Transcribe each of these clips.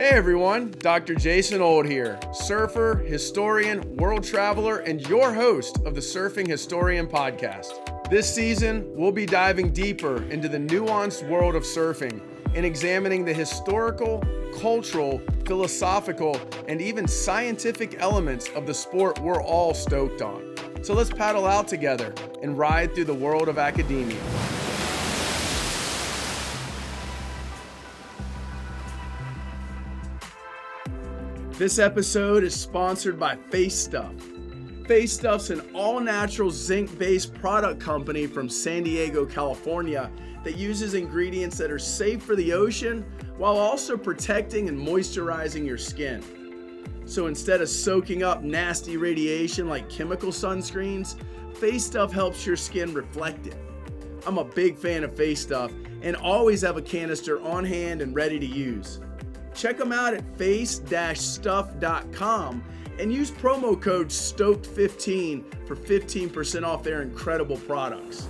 Hey everyone, Dr. Jason Old here, surfer, historian, world traveler, and your host of the Surfing Historian podcast. This season, we'll be diving deeper into the nuanced world of surfing and examining the historical, cultural, philosophical, and even scientific elements of the sport we're all stoked on. So let's paddle out together and ride through the world of academia. This episode is sponsored by Face Stuff. Face Stuff's an all-natural zinc-based product company from San Diego, California that uses ingredients that are safe for the ocean while also protecting and moisturizing your skin. So instead of soaking up nasty radiation like chemical sunscreens, Face Stuff helps your skin reflect it. I'm a big fan of Face Stuff and always have a canister on hand and ready to use. Check them out at face-stuff.com and use promo code STOKED15 for 15% off their incredible products.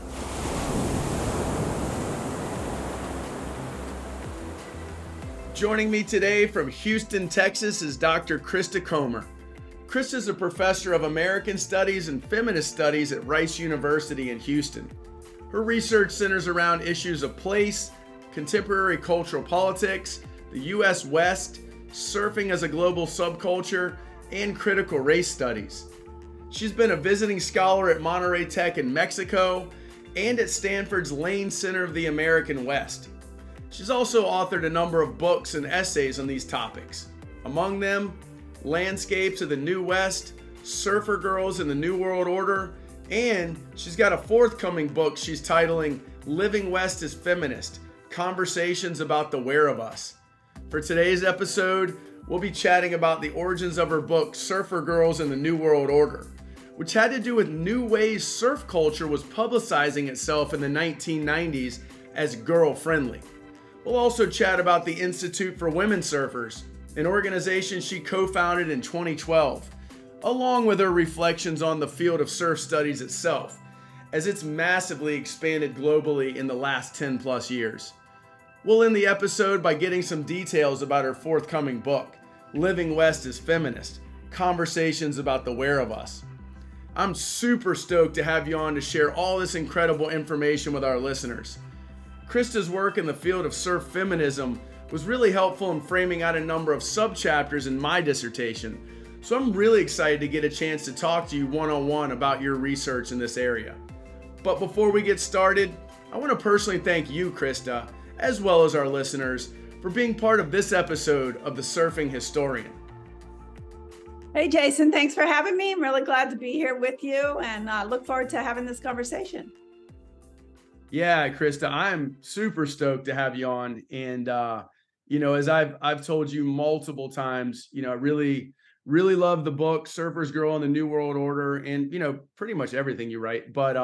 Joining me today from Houston, Texas is Dr. Krista Comer. Krista is a professor of American Studies and Feminist Studies at Rice University in Houston. Her research centers around issues of place, contemporary cultural politics, the U.S. West, surfing as a global subculture, and critical race studies. She's been a visiting scholar at Monterey Tech in Mexico and at Stanford's Lane Center of the American West. She's also authored a number of books and essays on these topics. Among them, Landscapes of the New West, Surfer Girls in the New World Order, and she's got a forthcoming book she's titling Living West as Feminist, Conversations about the Where of Us. For today's episode, we'll be chatting about the origins of her book, Surfer Girls in the New World Order, which had to do with new ways surf culture was publicizing itself in the 1990s as girl-friendly. We'll also chat about the Institute for Women Surfers, an organization she co-founded in 2012, along with her reflections on the field of surf studies itself, as it's massively expanded globally in the last 10 plus years. We'll end the episode by getting some details about her forthcoming book, Living West as Feminist, Conversations about the Where of Us. I'm super stoked to have you on to share all this incredible information with our listeners. Krista's work in the field of surf feminism was really helpful in framing out a number of subchapters in my dissertation, so I'm really excited to get a chance to talk to you one-on-one about your research in this area. But before we get started, I want to personally thank you, Krista, as well as our listeners, for being part of this episode of The Surfing Historian. Hey, Jason, thanks for having me. I'm really glad to be here with you and look forward to having this conversation. Yeah, Krista, I'm super stoked to have you on. And, as I've told you multiple times, I really love the book, Surfer's Girl in the New World Order, and, pretty much everything you write. But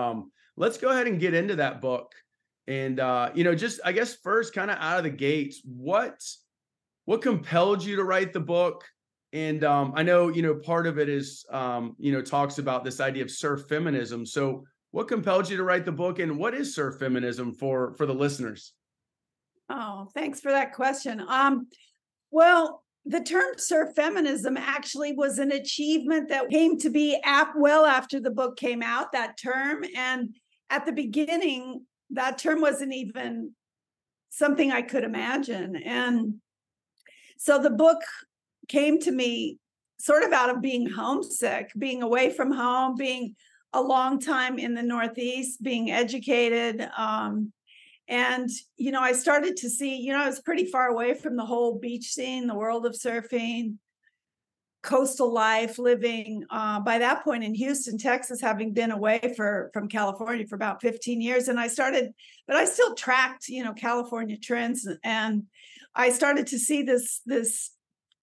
let's go ahead and get into that book. And, just, I guess, first kind of out of the gates, what compelled you to write the book? And I know, part of it is, talks about this idea of surf feminism. So what compelled you to write the book, and what is surf feminism for the listeners? Oh, thanks for that question. Well, the term surf feminism actually was an achievement that came to be well after the book came out, that term. And at the beginning, that term wasn't even something I could imagine. And so the book came to me sort of out of being homesick, being away from home, being a long time in the Northeast, being educated. And, I started to see, I was pretty far away from the whole beach scene, the world of surfing, coastal life, living by that point in Houston, Texas, having been away from California for about 15 years. And I still tracked, California trends. And I started to see this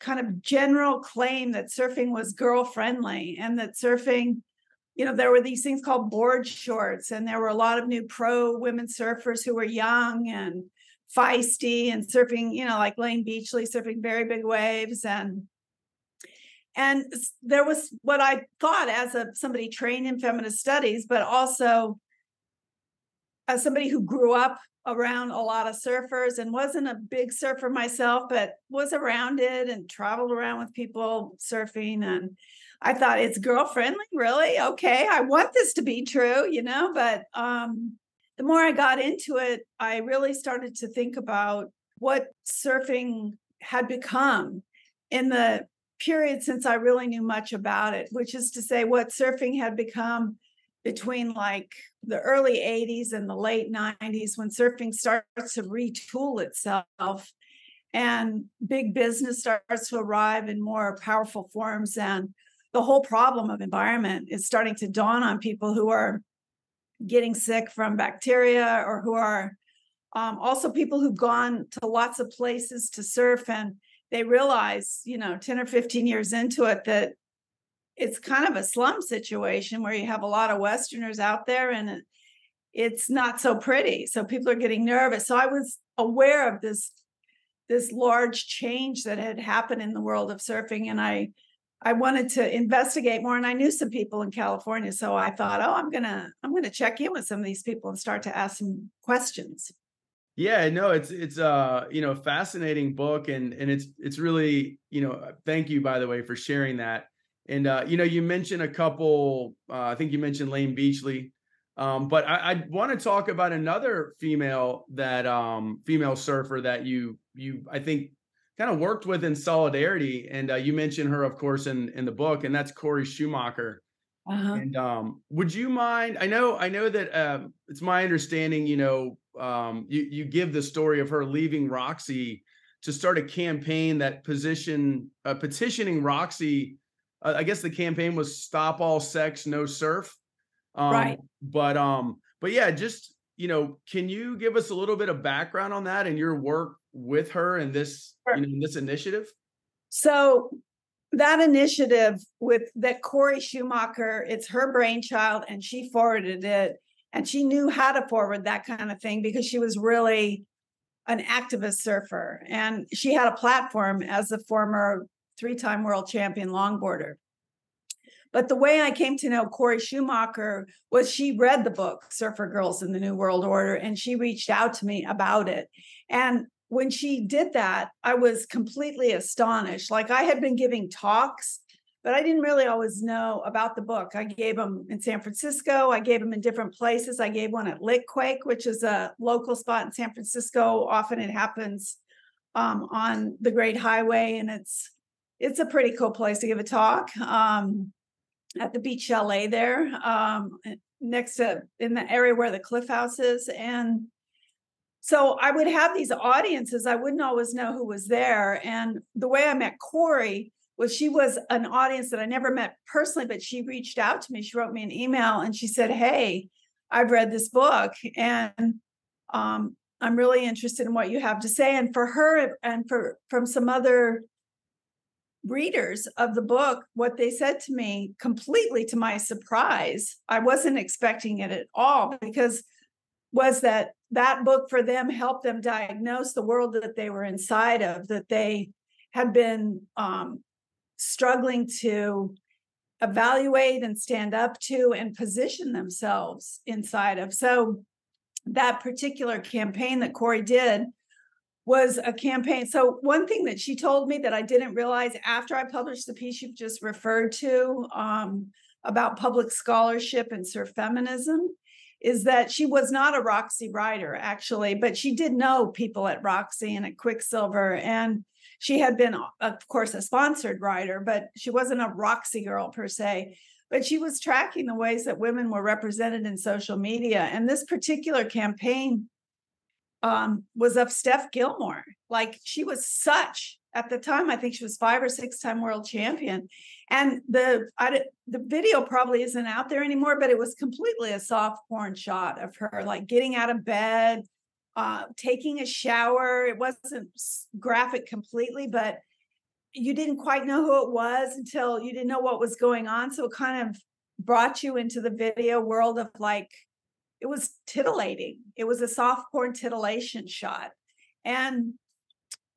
kind of general claim that surfing was girl friendly, and that surfing, there were these things called board shorts, and there were a lot of new pro women surfers who were young and feisty and surfing, like Lane Beachley, surfing very big waves. And there was what I thought as somebody trained in feminist studies, but also as somebody who grew up around a lot of surfers and wasn't a big surfer myself, but was around it and traveled around with people surfing. And I thought, it's girl friendly, really? Okay, I want this to be true, but the more I got into it, I really started to think about what surfing had become in the period since I really knew much about it, which is to say what surfing had become between like the early 80s and the late 90s, when surfing starts to retool itself and big business starts to arrive in more powerful forms. And the whole problem of environment is starting to dawn on people who are getting sick from bacteria, or who are also people who've gone to lots of places to surf, and they realize, 10 or 15 years into it, that it's kind of a slum situation where you have a lot of Westerners out there, and it's not so pretty. So people are getting nervous. So I was aware of this large change that had happened in the world of surfing, and I wanted to investigate more. And I knew some people in California, so I thought, I'm gonna check in with some of these people and start to ask some questions. Yeah, no, it's fascinating book, and it's really, thank you, by the way, for sharing that. And you mentioned a couple, I think you mentioned Lane Beachley, but I want to talk about another female surfer that you I think kind of worked with in solidarity, and you mentioned her, of course, in the book, and that's Corey Schumacher. Uh-huh. And would you mind? I know that it's my understanding, you give the story of her leaving Roxy to start a campaign that petitioning Roxy. I guess the campaign was "Stop All Sex, No Surf." Right. But yeah, just can you give us a little bit of background on that and your work with her and this, Sure. This initiative? So that initiative with that Corey Schumacher, it's her brainchild, and she forwarded it, and she knew how to forward that kind of thing because she was really an activist surfer, and she had a platform as a former 3-time world champion longboarder. But the way I came to know Corey Schumacher was she read the book Surfer Girls in the New World Order, and she reached out to me about it. And when she did that, I was completely astonished. Like, I had been giving talks, but I didn't really always know about the book. I gave them in San Francisco. I gave them in different places. I gave one at Litquake, which is a local spot in San Francisco. Often it happens on the Great Highway, and it's a pretty cool place to give a talk. At the Beach Chalet there, next to, in the area where the Cliff House is. And so I would have these audiences. I wouldn't always know who was there. And the way I met Corey was she was an audience that I never met personally, but she reached out to me. She wrote me an email and she said, "Hey, I've read this book, and I'm really interested in what you have to say." And for her and from some other readers of the book, what they said to me, completely to my surprise, I wasn't expecting it at all, because was that book for them helped them diagnose the world that they were inside of, that they had been struggling to evaluate and stand up to and position themselves inside of. So that particular campaign that Corey did was a campaign. So one thing that she told me that I didn't realize after I published the piece you've just referred to about public scholarship and surfeminism is that she was not a Roxy rider, actually, but she did know people at Roxy and at Quicksilver. And she had been, of course, a sponsored rider, but she wasn't a Roxy girl per se. But she was tracking the ways that women were represented in social media. And this particular campaign was of Steph Gilmore. Like, she was at the time, I think she was 5 or 6-time world champion. And the video probably isn't out there anymore, but it was completely a soft porn shot of her, like getting out of bed, taking a shower. It wasn't graphic completely, but you didn't quite know who it was until you didn't know what was going on. So it kind of brought you into the video world of, like, it was titillating. It was a soft porn titillation shot. And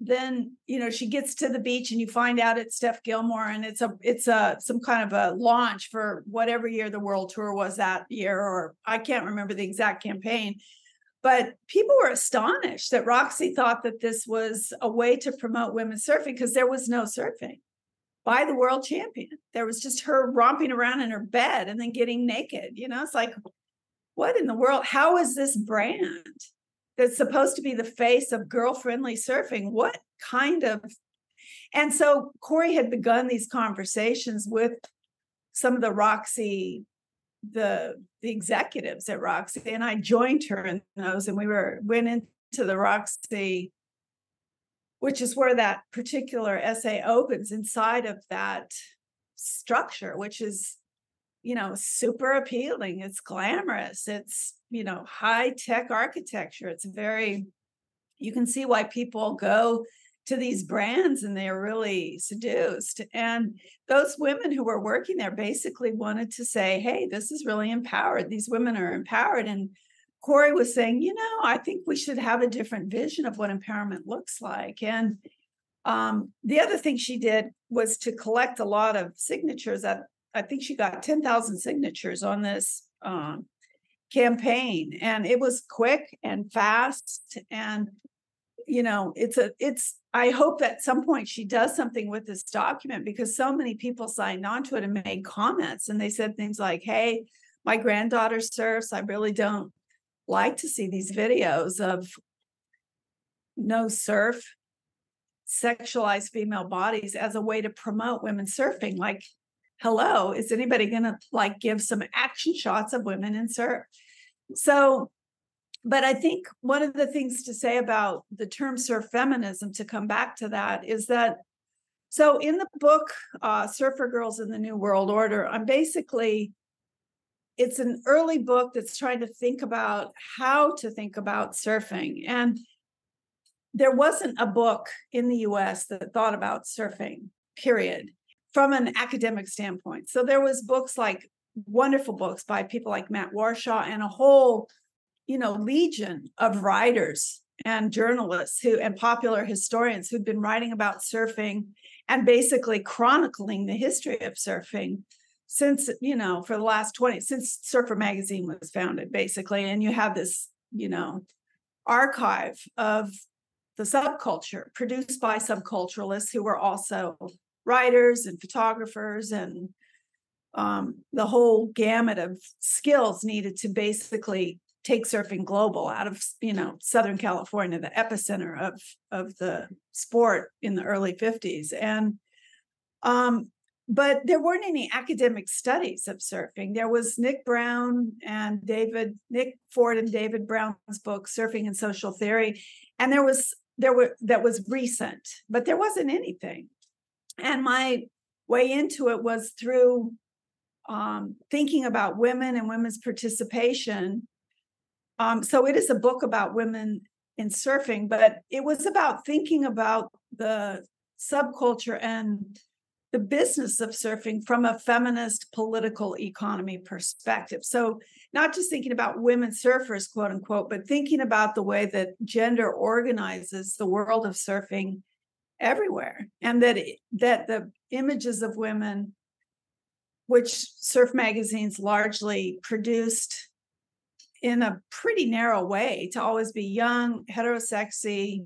then, she gets to the beach and you find out it's Steph Gilmore, and it's some kind of a launch for whatever year the world tour was that year, or I can't remember the exact campaign. But people were astonished that Roxy thought that this was a way to promote women's surfing, because there was no surfing by the world champion. There was just her romping around in her bed and then getting naked. It's like, what in the world? How is this brand that's supposed to be the face of girl-friendly surfing? What kind of... And so Corey had begun these conversations with some of the Roxy, the executives at Roxy, and I joined her in those, and we went into the Roxy, which is where that particular essay opens, inside of that structure, which is, super appealing. It's glamorous. It's, high-tech architecture. It's you can see why people go to these brands and they're really seduced. And those women who were working there basically wanted to say, hey, this is really empowered. These women are empowered. And Corey was saying, I think we should have a different vision of what empowerment looks like. And the other thing she did was to collect a lot of signatures. I think she got 10,000 signatures on this campaign, and it was quick and fast. And I hope that at some point she does something with this document, because so many people signed onto it and made comments, and they said things like, hey, my granddaughter surfs. I really don't like to see these videos of no surf, sexualized female bodies as a way to promote women surfing. Like, hello, is anybody going to give some action shots of women in surf? So, but I think one of the things to say about the term surf feminism, to come back to that, is that, so in the book, Surfer Girls in the New World Order, it's an early book that's trying to think about how to think about surfing. And there wasn't a book in the US that thought about surfing, period, from an academic standpoint. So there was wonderful books by people like Matt Warshaw, and a whole, legion of writers and journalists and popular historians who'd been writing about surfing and basically chronicling the history of surfing since, for the last since Surfer magazine was founded, basically. And you have this, archive of the subculture produced by subculturalists who were also writers and photographers, and the whole gamut of skills needed to basically take surfing global out of, Southern California, the epicenter of the sport in the early 50s. And but there weren't any academic studies of surfing. There was Nick Ford and David Brown's book, Surfing and Social Theory. And that was recent, but there wasn't anything. And my way into it was through thinking about women and women's participation. So it is a book about women in surfing, but it was about thinking about the subculture and the business of surfing from a feminist political economy perspective. So not just thinking about women surfers, quote unquote, but thinking about the way that gender organizes the world of surfing everywhere. And that the images of women, which surf magazines largely produced in a pretty narrow way, to always be young, heterosexy,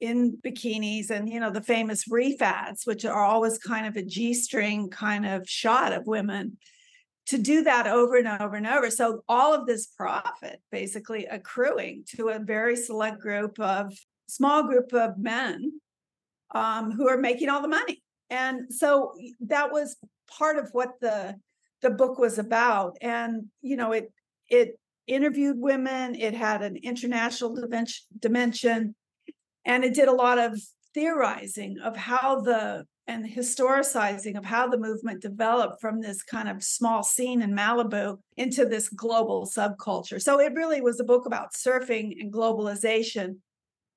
in bikinis, and the famous reef ads, which are always kind of a G-string kind of shot of women, to do that over and over and over. So all of this profit basically accruing to a very select small group of men who are making all the money. And so that was part of what the book was about. And it interviewed women, it had an international dimension. And it did a lot of theorizing of and historicizing of how the movement developed from this kind of small scene in Malibu into this global subculture. So it really was a book about surfing and globalization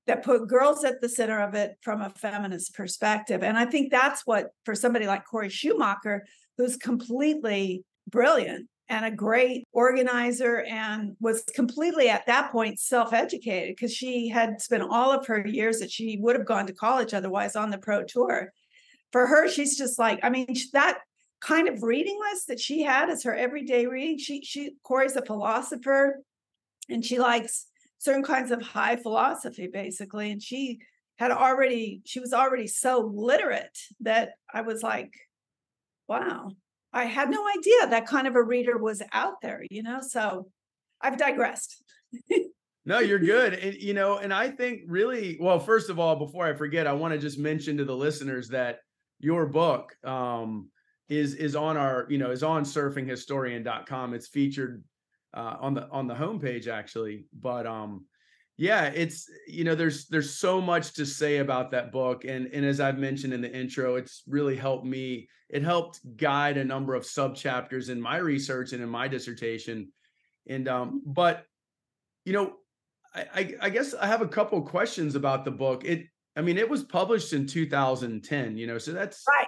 that put girls at the center of it from a feminist perspective. And I think that's what, for somebody like Corey Schumacher, who's completely brilliant and a great organizer, and was completely at that point self-educated because she had spent all of her years that she would have gone to college otherwise on the pro tour. For her, she's just like, I mean, that kind of reading list that she had as her everyday reading. Corey's a philosopher, and she likes certain kinds of high philosophy, basically. And she was already so literate that I was like, wow, I had no idea that kind of a reader was out there, so I've digressed. No, you're good. And, and I think really, well, first of all, before I forget, I want to just mention to the listeners that your book is on is on surfinghistorian.com. It's featured on the homepage, actually. But yeah, it's, there's so much to say about that book. And as I've mentioned in the intro, it's really helped me. It helped guide a number of sub-chapters in my research and in my dissertation. And but I guess I have a couple of questions about the book. It was published in 2010, so that's right,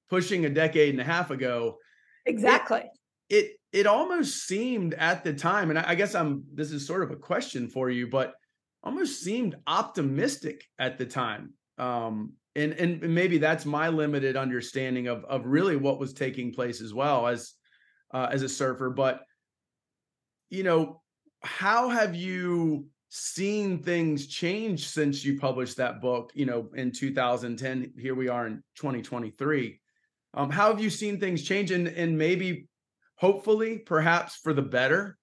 pushing a decade and a half ago. Exactly. It almost seemed at the time, and I guess this is sort of a question for you, but almost seemed optimistic at the time. And maybe that's my limited understanding of really what was taking place as well as a surfer. But how have you seen things change since you published that book, in 2010? Here we are in 2023. How have you seen things change, and maybe hopefully perhaps for the better?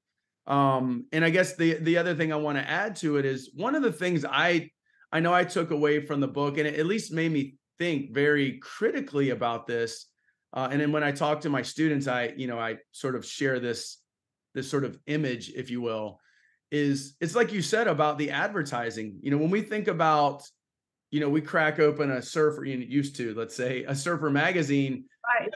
And I guess the other thing I want to add to it is one of the things I know I took away from the book, and it at least made me think very critically about this. And then when I talk to my students, I sort of share this sort of image, if you will, is it's like you said about the advertising. When we think about, we crack open a surfer, let's say a surfer magazine,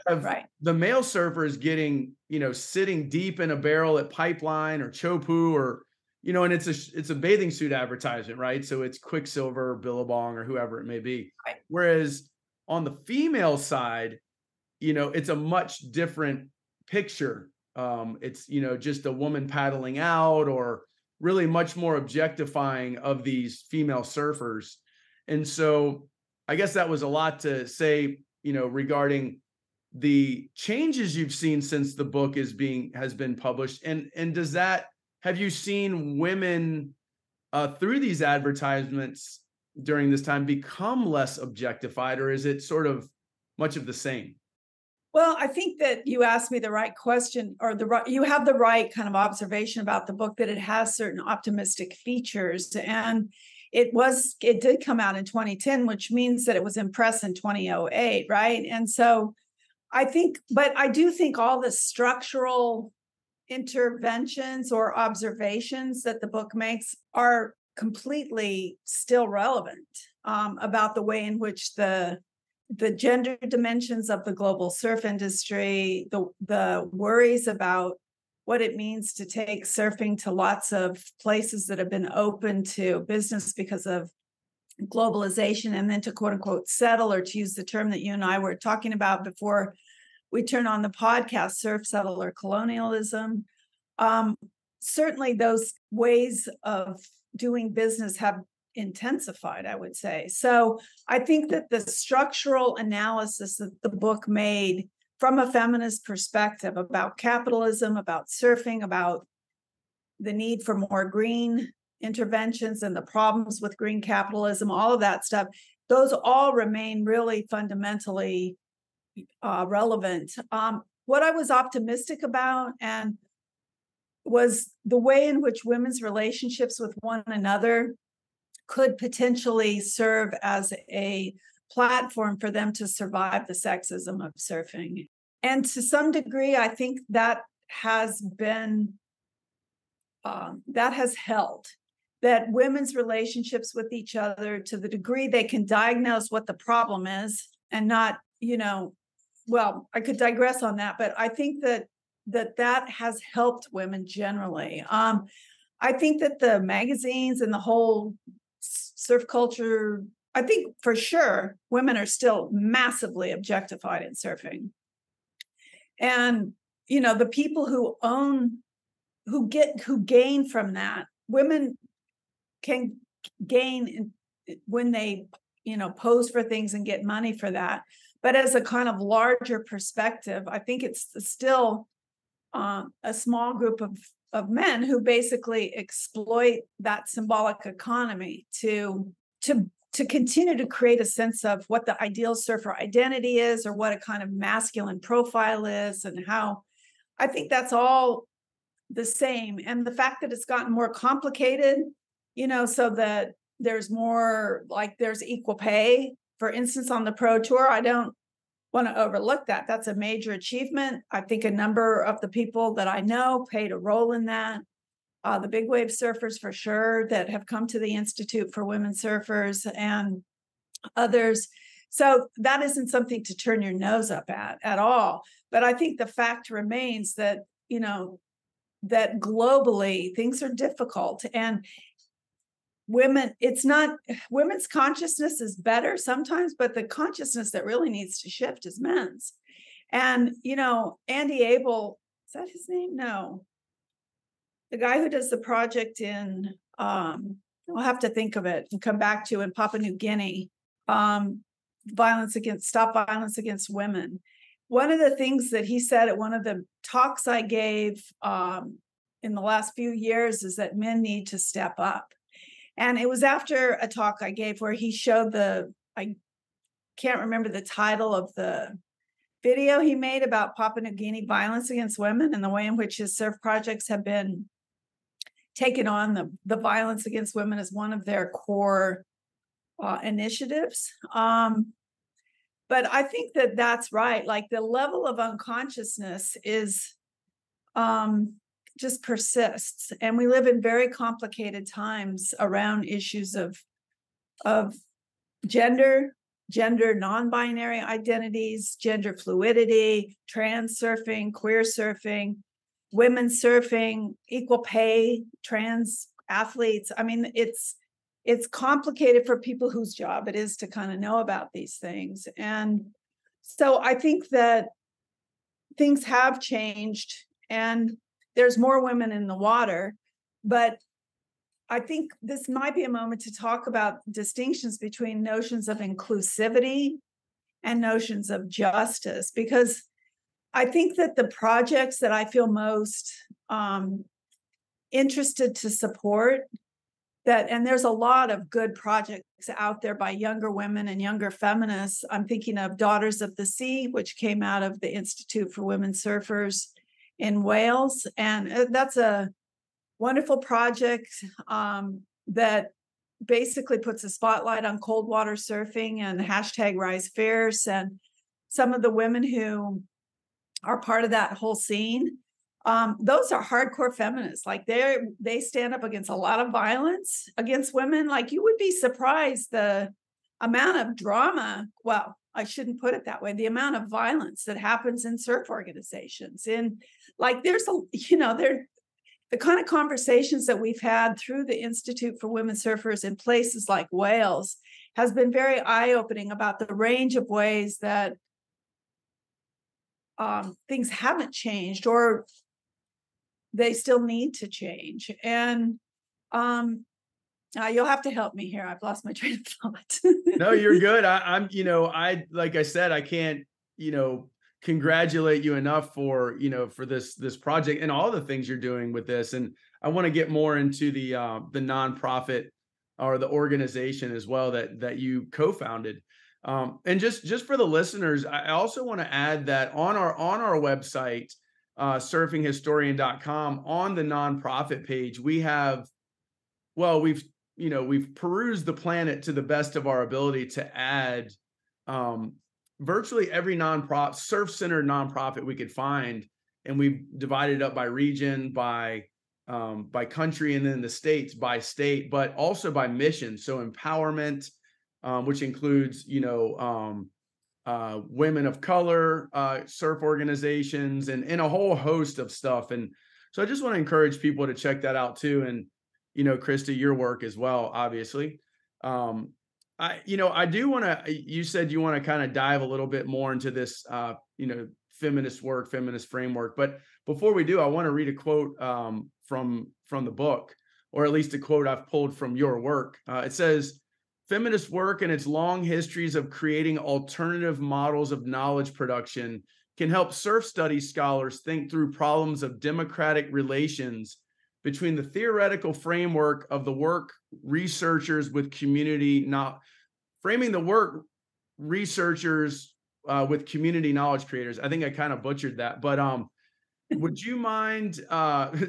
right. The male surfer is getting, sitting deep in a barrel at Pipeline or Chopu or, and it's a bathing suit advertisement, right? So it's Quicksilver, Billabong, or whoever it may be. Right. Whereas on the female side, it's a much different picture. It's, just a woman paddling out, or really much more objectifying of these female surfers. And so I guess that was a lot to say, regarding the changes you've seen since the book has been published. And have you seen women through these advertisements during this time become less objectified, or is it sort of much of the same? Well, I think that you asked me the right question, or you have the right kind of observation about the book, that it has certain optimistic features. And it did come out in 2010, which means that it was in press in 2008, right? And so I do think all the structural interventions or observations that the book makes are completely still relevant, about the way in which the gender dimensions of the global surf industry, the worries about what it means to take surfing to lots of places that have been open to business because of globalization, and then to quote unquote settle, or to use the term that you and I were talking about before we turn on the podcast, surf settle or colonialism. Certainly those ways of doing business have intensified, I would say. So I think that the structural analysis that the book made from a feminist perspective about capitalism, about surfing, about the need for more green interventions and the problems with green capitalism, all of that stuff, those all remain really fundamentally relevant. What I was optimistic about was the way in which women's relationships with one another could potentially serve as a platform for them to survive the sexism of surfing. And to some degree, I think that has held, that women's relationships with each other, to the degree they can diagnose what the problem is and not, well, I could digress on that, but I think that has helped women generally. I think that the magazines and the whole surf culture, I think for sure women are still massively objectified in surfing. And, the people who gain from that, women can gain when they, pose for things and get money for that. But as a kind of larger perspective, I think it's still a small group of men who basically exploit that symbolic economy to continue to create a sense of what the ideal surfer identity is, or what a kind of masculine profile is, and how I think that's all the same. And the fact that it's gotten more complicated, so that there's more, like there's equal pay, for instance, on the pro tour. I don't want to overlook that. That's a major achievement. I think a number of the people that I know played a role in that. The big wave surfers, for sure, that have come to the Institute for Women Surfers and others. So that isn't something to turn your nose up at all. But I think the fact remains that, that globally things are difficult, and women's consciousness is better sometimes, but the consciousness that really needs to shift is men's. And, Andy Abel, is that his name? No. The guy who does the project in, I'll have to think of it and come back to, in Papua New Guinea, Stop Violence Against Women. One of the things that he said at one of the talks I gave in the last few years is that men need to step up. And it was after a talk I gave where he showed I can't remember the title of the video he made about Papua New Guinea violence against women and the way in which his surf projects have been taken on the violence against women as one of their core initiatives. But I think that that's right. Like the level of unconsciousness is just persists. And we live in very complicated times around issues of gender, non-binary identities, gender fluidity, trans surfing, queer surfing, women surfing, equal pay, trans athletes. I mean, it's complicated for people whose job it is to kind of know about these things. And so I think that things have changed and there's more women in the water, but I think this might be a moment to talk about distinctions between notions of inclusivity and notions of justice, because I think that the projects that I feel most interested to support, and there's a lot of good projects out there by younger women and younger feminists. I'm thinking of Daughters of the Sea, which came out of the Institute for Women Surfers in Wales. And that's a wonderful project that basically puts a spotlight on cold water surfing and hashtag Rise Fierce. And some of the women who are part of that whole scene, those are hardcore feminists. Like they stand up against a lot of violence against women. Like you would be surprised the amount of drama. Well, I shouldn't put it that way. The amount of violence that happens in surf organizations. And like there's the kind of conversations that we've had through the Institute for Women Surfers in places like Wales has been very eye-opening about the range of ways that things haven't changed or they still need to change. And you'll have to help me here. I've lost my train of thought. No, you're good. I'm, like I said, I can't, congratulate you enough for this project and all the things you're doing with this. And I want to get more into the nonprofit or the organization as well that you co-founded. And just for the listeners, I also want to add that on our website, surfinghistorian.com, on the nonprofit page, we've perused the planet to the best of our ability to add virtually every surf-centered nonprofit we could find, and we've divided it up by region, by country, and then the states by state, but also by mission. So empowerment, which includes women of color, surf organizations, and a whole host of stuff. And so I just want to encourage people to check that out too. And Krista, your work as well, obviously. I do want to, you said you want to kind of dive a little bit more into this, feminist work, feminist framework. But before we do, I want to read a quote from the book, or at least a quote I've pulled from your work. It says, "Feminist work and its long histories of creating alternative models of knowledge production can help surf studies scholars think through problems of democratic relations between the theoretical framework of the work researchers with community, not framing the work researchers with community knowledge creators." I think I kind of butchered that, but would you mind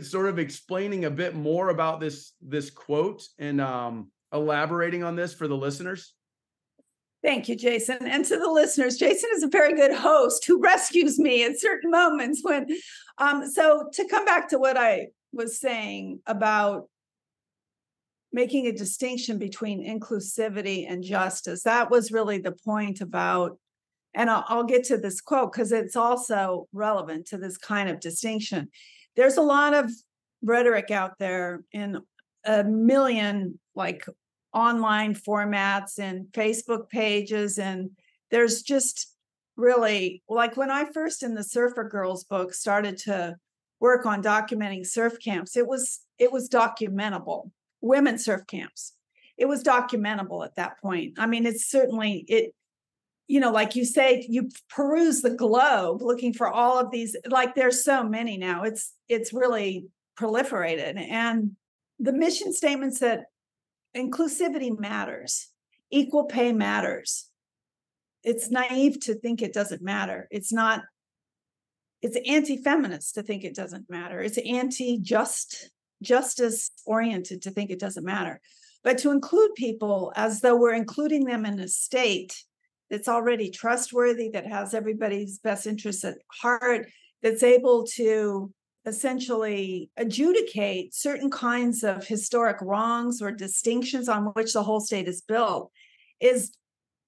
sort of explaining a bit more about this quote and elaborating on this for the listeners? Thank you, Jason. And to the listeners, Jason is a very good host who rescues me at certain moments when, so to come back to what I was saying about making a distinction between inclusivity and justice, that was really the point about, and I'll get to this quote because it's also relevant to this kind of distinction. There's a lot of rhetoric out there in a million like online formats and Facebook pages, and there's just really, like when I first in the Surfer Girls book started to work on documenting surf camps, it was documentable. Women surf camps, it was documentable at that point. I mean, it's certainly like you say, you peruse the globe looking for all of these, like there's so many now, it's really proliferated. And the mission statements that inclusivity matters, equal pay matters. It's naive to think it doesn't matter. It's anti-feminist to think it doesn't matter. It's justice oriented to think it doesn't matter. But to include people as though we're including them in a state that's already trustworthy, that has everybody's best interests at heart, that's able to essentially adjudicate certain kinds of historic wrongs or distinctions on which the whole state is built, is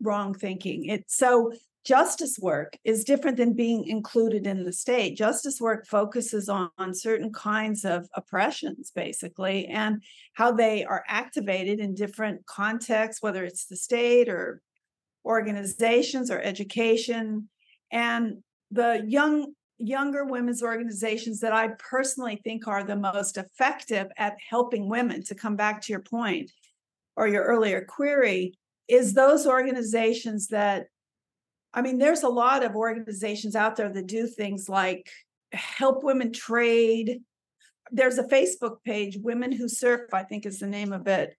wrong thinking. So justice work is different than being included in the state. Justice work focuses on certain kinds of oppressions, basically, and how they are activated in different contexts, whether it's the state or organizations or education. And the younger women's organizations that I personally think are the most effective at helping women, to come back to your point or your earlier query, is those organizations that, I mean, there's a lot of organizations out there that do things like help women trade. There's a Facebook page, Women Who Surf, I think is the name of it,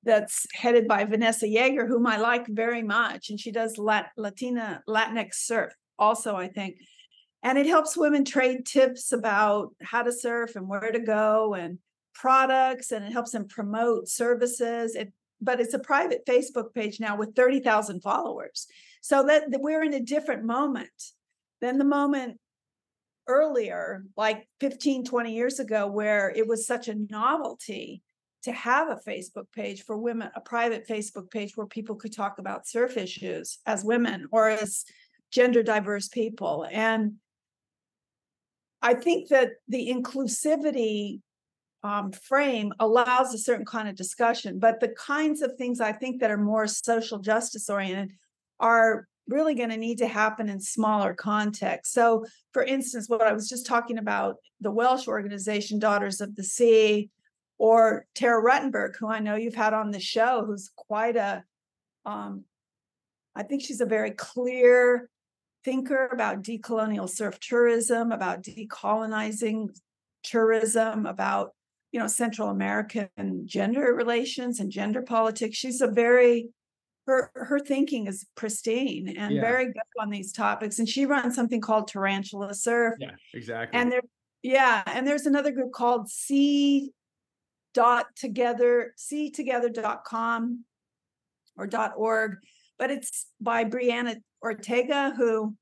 that's headed by Vanessa Yeager, whom I like very much. And she does Latinx surf also, I think. And it helps women trade tips about how to surf and where to go and products, and it helps them promote services. But it's a private Facebook page now with 30,000 followers. So that we're in a different moment than the moment earlier, like 15, 20 years ago, where it was such a novelty to have a Facebook page for women, a private Facebook page where people could talk about surf issues as women or as gender diverse people. And I think that the inclusivity frame allows a certain kind of discussion, but the kinds of things I think that are more social justice oriented are really going to need to happen in smaller contexts. So, for instance, what I was just talking about, the Welsh organization Daughters of the Sea, or Tara Ruttenberg, who I know you've had on the show, who's quite I think she's a very clear thinker about decolonial surf tourism, about decolonizing tourism, about Central American gender relations and gender politics. She's her thinking is pristine and very good on these topics. And she runs something called Tarantula Surf. Yeah, exactly. And there's another group called seatogether.com or .org, but it's by Brianna Ortega, who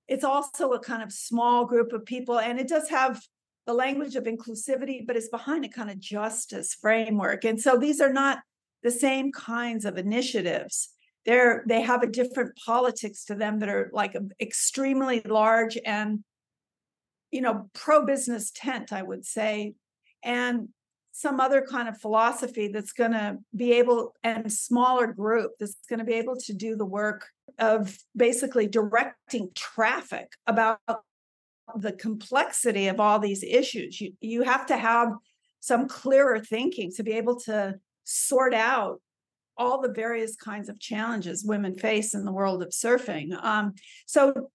it's also a kind of small group of people, and it does have the language of inclusivity, but it's behind a kind of justice framework. And so these are not the same kinds of initiatives. They have a different politics to them that are like extremely large and, pro-business tent, I would say, and some other kind of philosophy that's going to be able, and smaller group that's going to be able to do the work of basically directing traffic about the complexity of all these issues. You have to have some clearer thinking to be able to sort out all the various kinds of challenges women face in the world of surfing. So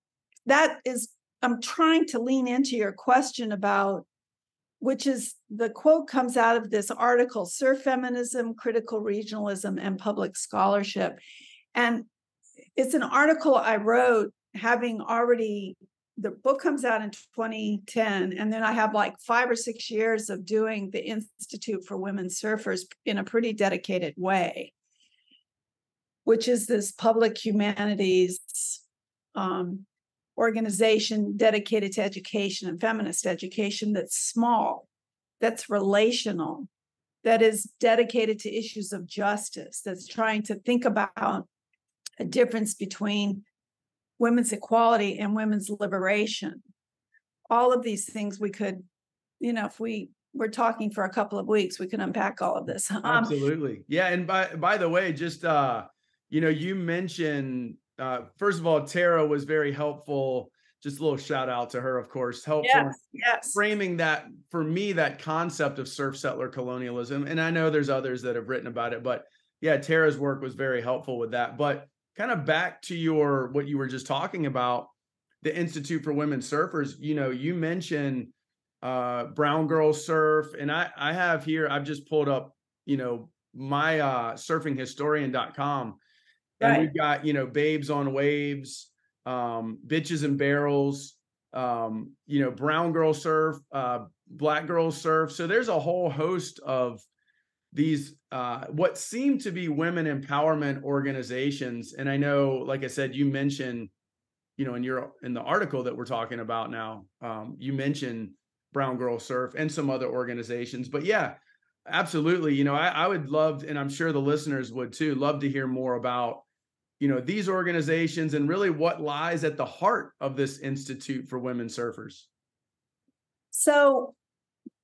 that is, I'm trying to lean into your question about, which is the quote comes out of this article, Surf Feminism, Critical Regionalism, and Public Scholarship. And it's an article I wrote having already, the book comes out in 2010, and then I have like 5 or 6 years of doing the Institute for Women Surfers in a pretty dedicated way, which is this public humanities organization dedicated to education and feminist education that's small, that's relational, that is dedicated to issues of justice, that's trying to think about a difference between women's equality and women's liberation. All of these things we could, if we were talking for a couple of weeks, we could unpack all of this. Absolutely. Yeah. And by the way, just, you mentioned, first of all, Tara was very helpful. Just a little shout out to her, of course, helpful Yes. framing that for me, that concept of surf settler colonialism. And I know there's others that have written about it, but yeah, Tara's work was very helpful with that. But kind of back to what you were just talking about, the Institute for Women Surfers, you mentioned Brown Girl Surf. And I have here, I've just pulled up, my surfinghistorian.com. And we've got, Babes on Waves, Bitches and Barrels, Brown Girl Surf, Black Girl Surf. So there's a whole host of these, what seem to be women empowerment organizations. And I know, like I said, you mentioned, in the article that we're talking about now, you mentioned Brown Girl Surf and some other organizations. But yeah, absolutely. I would love, and I'm sure the listeners would too, love to hear more about these organizations and really what lies at the heart of this Institute for Women Surfers. So,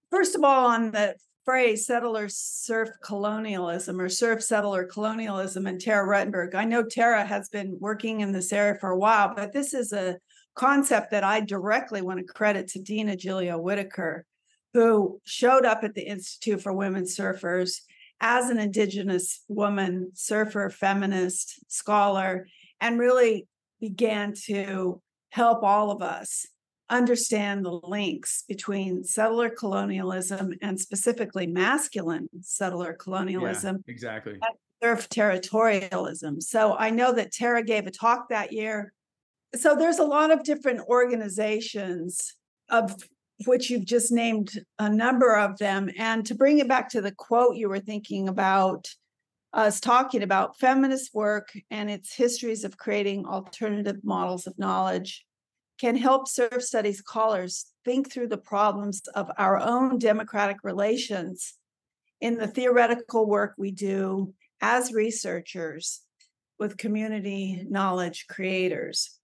first of all, on the phrase settler surf colonialism or surf settler colonialism and Tara Ruttenberg, I know Tara has been working in this area for a while, but this is a concept that I directly want to credit to Dina Julia Whitaker, who showed up at the Institute for Women Surfers as an Indigenous woman, surfer, feminist, scholar, and really began to help all of us understand the links between settler colonialism and specifically masculine settler colonialism. Yeah, exactly. And surf territorialism. So I know that Tara gave a talk that year. So there's a lot of different organizations, of which you've just named a number of them. And to bring it back to the quote you were thinking about, us talking about feminist work and its histories of creating alternative models of knowledge can help surf studies scholars think through the problems of our own democratic relations in the theoretical work we do as researchers with community knowledge creators.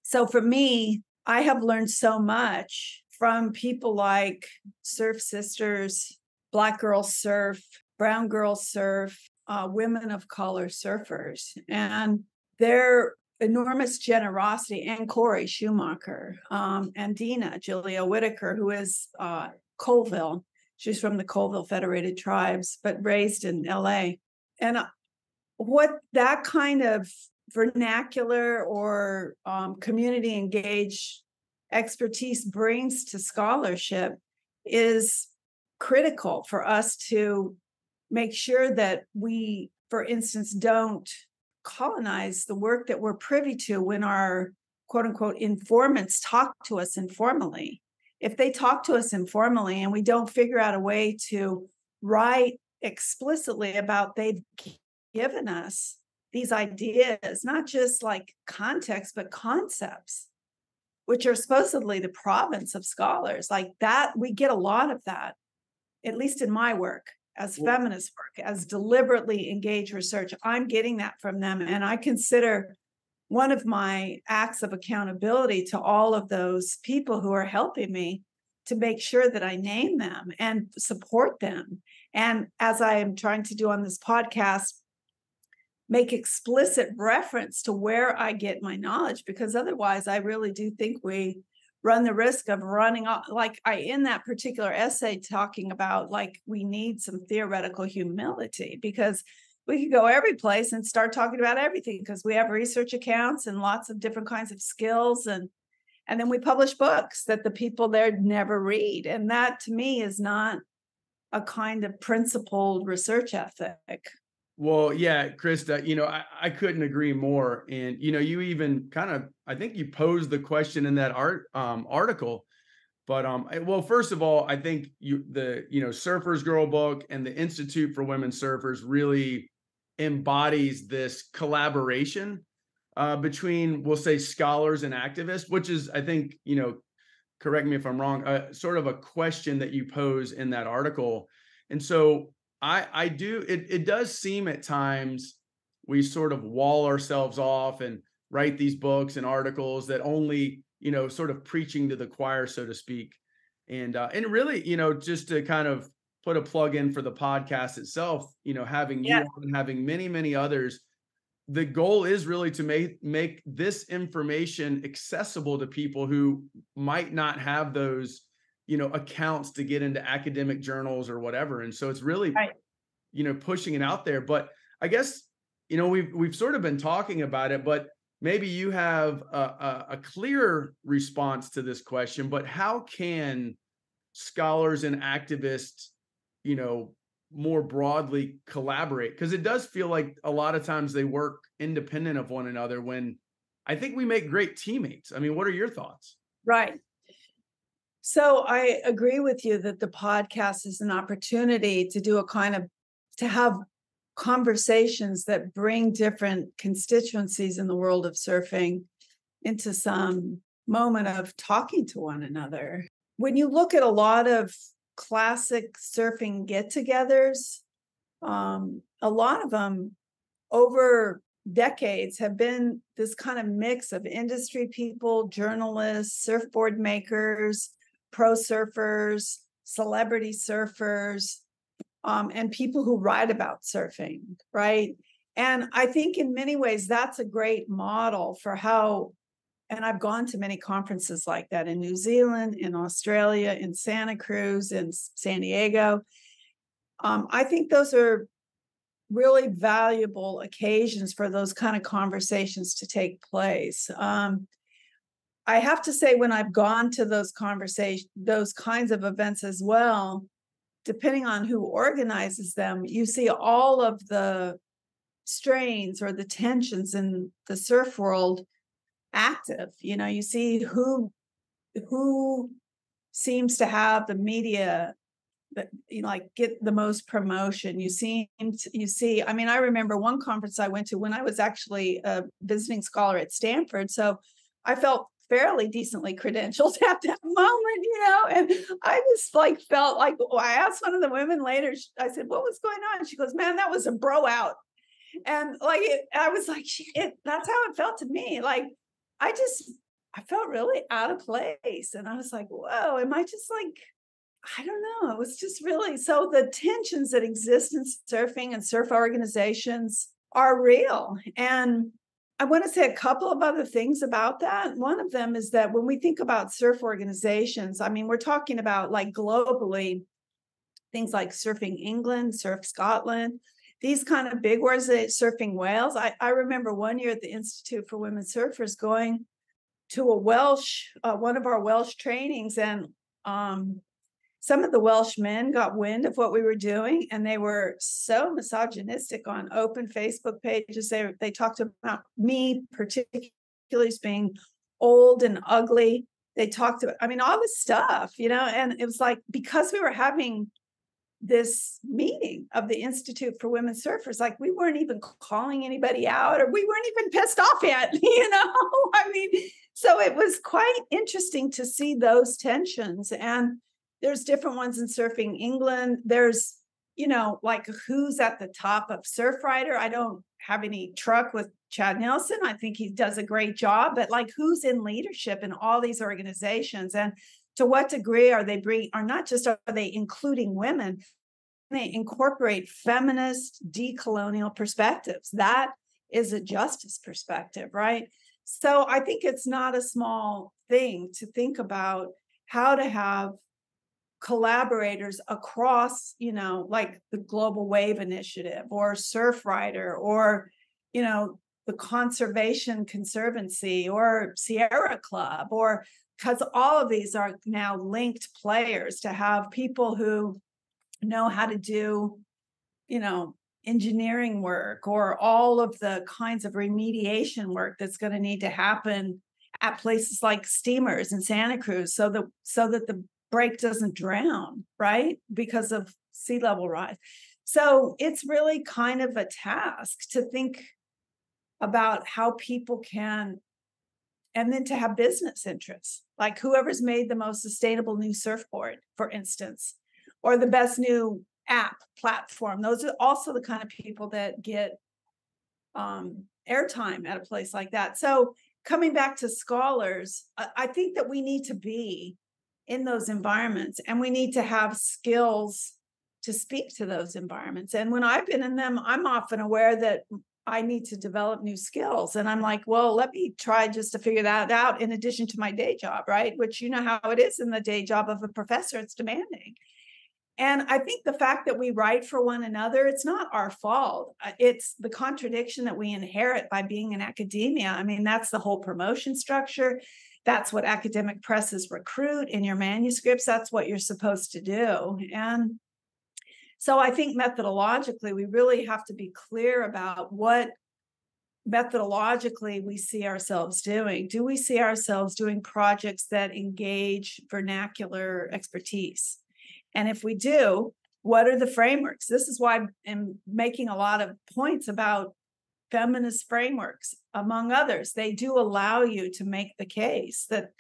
So for me, I have learned so much from people like Surf Sisters, Black Girls Surf, Brown Girls Surf, women of color surfers, and their enormous generosity, and Corey Schumacher, and Dina Julia Whitaker, who is Colville. She's from the Colville Federated Tribes, but raised in LA. And what that kind of vernacular or community engaged expertise brings to scholarship is critical for us to make sure that we, for instance, don't colonize the work that we're privy to when our quote unquote informants talk to us informally. If they talk to us informally and we don't figure out a way to write explicitly about they've given us these ideas, not just like context, but concepts, which are supposedly the province of scholars, like that, we get a lot of that, at least in my work as feminist work, as deliberately engaged research. I'm getting that from them. And I consider one of my acts of accountability to all of those people who are helping me to make sure that I name them and support them. And as I am trying to do on this podcast, make explicit reference to where I get my knowledge, because otherwise I really do think we run the risk of running off. Like in that particular essay talking about, like, we need some theoretical humility, because we could go every place and start talking about everything, because we have research accounts and lots of different kinds of skills. And then we publish books that the people there never read. And that to me is not a kind of principled research ethic. Well, yeah, Krista, I couldn't agree more. And, you even kind of, I think you posed the question in that article. But, well, first of all, I think the Surfer's Girl book and the Institute for Women Surfers really embodies this collaboration between, we'll say, scholars and activists, which is, I think, correct me if I'm wrong, sort of a question that you pose in that article. And so it does seem at times we sort of wall ourselves off and write these books and articles that only, sort of preaching to the choir, so to speak. And really, just to kind of put a plug in for the podcast itself, having you on and having many, many others, the goal is really to make this information accessible to people who might not have those accounts to get into academic journals or whatever. And so it's really, pushing it out there. But I guess, we've sort of been talking about it, but maybe you have a clear response to this question. But how can scholars and activists, more broadly collaborate? Because it does feel like a lot of times they work independent of one another, when I think we make great teammates. I mean, what are your thoughts? Right. So I agree with you that the podcast is an opportunity to have conversations that bring different constituencies in the world of surfing into some moment of talking to one another. When you look at a lot of classic surfing get-togethers, a lot of them over decades have been this kind of mix of industry people, journalists, surfboard makers, pro surfers, celebrity surfers, and people who write about surfing, right? And I think in many ways that's a great model for how, and I've gone to many conferences like that in New Zealand, in Australia, in Santa Cruz, in San Diego. I think those are really valuable occasions for those kind of conversations to take place. I have to say, when I've gone to those kinds of events as well, depending on who organizes them, you see all of the strains or the tensions in the surf world active. You see who seems to have the media that get the most promotion. You see, I mean, I remember one conference I went to when I was actually a visiting scholar at Stanford. So I felt fairly decently credentialed at that moment, and I just felt like, I asked one of the women later, I said, what was going on? She goes, man, that was a bro out. And I was like, that's how it felt to me. I felt really out of place. And I was like, whoa, am I just I don't know. It was just really, so the tensions that exist in surfing and surf organizations are real. And I want to say a couple of other things about that. One of them is that when we think about surf organizations, I mean, we're talking about globally, things like Surfing England, Surf Scotland, these kind of big words, Surfing Wales. I remember one year at the Institute for Women Surfers going to one of our Welsh trainings, and some of the Welsh men got wind of what we were doing, and they were so misogynistic on open Facebook pages. They talked about me particularly as being old and ugly. They talked about, all this stuff, and it was because we were having this meeting of the Institute for Women Surfers, we weren't even calling anybody out, or we weren't even pissed off yet, so it was quite interesting to see those tensions. And there's different ones in Surfing England. There's, who's at the top of Surfrider. I don't have any truck with Chad Nelson. I think he does a great job, but who's in leadership in all these organizations, and to what degree are they including women, to incorporate feminist decolonial perspectives. That is a justice perspective, right? So I think it's not a small thing to think about how to have collaborators across, like the Global Wave Initiative or Surfrider or, the Conservation Conservancy or Sierra Club, or because all of these are now linked players, to have people who know how to do, engineering work or all of the kinds of remediation work that's going to need to happen at places like steamers in Santa Cruz so that the break doesn't drown, right? Because of sea level rise. So it's really kind of a task to think about how people can, and then to have business interests, like whoever's made the most sustainable new surfboard, for instance, or the best new app platform. Those are also the kind of people that get airtime at a place like that. So coming back to scholars, I think that we need to be in those environments, and we need to have skills to speak to those environments. And when I've been in them, I'm often aware that I need to develop new skills. And I'm like, well, let me try just to figure that out in addition to my day job, right? Which you know how it is in the day job of a professor, it's demanding. And I think the fact that we write for one another, it's not our fault. It's the contradiction that we inherit by being in academia. I mean, that's the whole promotion structure. That's what academic presses recruit in your manuscripts. That's what you're supposed to do. And so I think methodologically, we really have to be clear about what methodologically we see ourselves doing. Do we see ourselves doing projects that engage vernacular expertise? And if we do, what are the frameworks? This is why I'm making a lot of points about feminist frameworks, among others. They do allow you to make the case that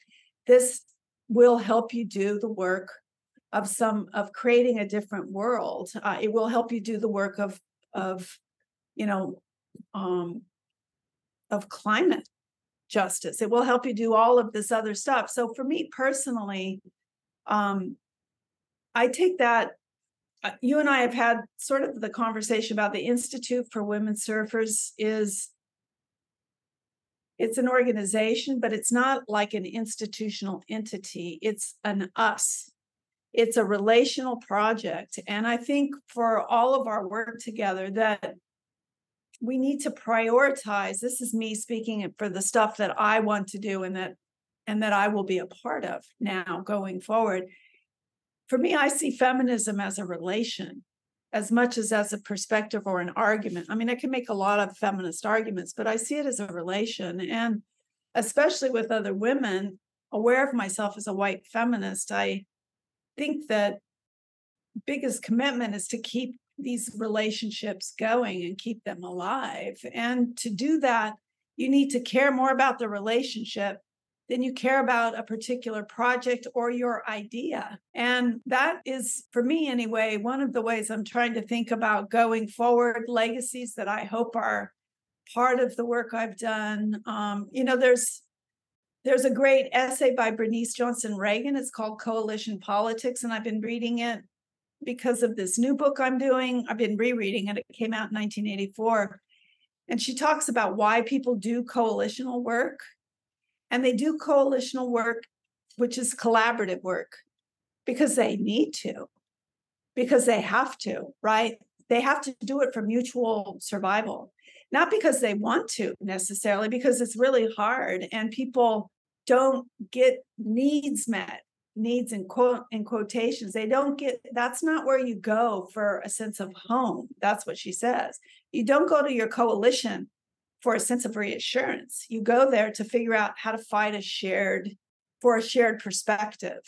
this will help you do the work of creating a different world. It will help you do the work of climate justice. It will help you do all of this other stuff. So for me personally, I take that. You and I have had sort of the conversation about the Institute for Women Surfers. It's an organization, but it's not like an institutional entity. It's an us. It's a relational project. And I think for all of our work together that we need to prioritize. This is me speaking for the stuff that I want to do and that I will be a part of now going forward. For me, I see feminism as a relation as much as a perspective or an argument. I mean, I can make a lot of feminist arguments, but I see it as a relation. And especially with other women, aware of myself as a white feminist, I think that biggest commitment is to keep these relationships going and keep them alive. And to do that, you need to care more about the relationship than you care about a particular project or your idea. And that is, for me anyway, one of the ways I'm trying to think about going forward, legacies that I hope are part of the work I've done. There's a great essay by Bernice Johnson Reagan. It's called Coalition Politics, and I've been reading it because of this new book I'm doing. I've been rereading it. It came out in 1984. And she talks about why people do coalitional work. And they do coalitional work, which is collaborative work, because they need to, because they have to, right? They have to do it for mutual survival, not because they want to necessarily, because it's really hard and people don't get needs met, needs in quotations. They don't get, that's not where you go for a sense of home. That's what she says. You don't go to your coalition for a sense of reassurance. You go there to figure out how to fight for a shared perspective.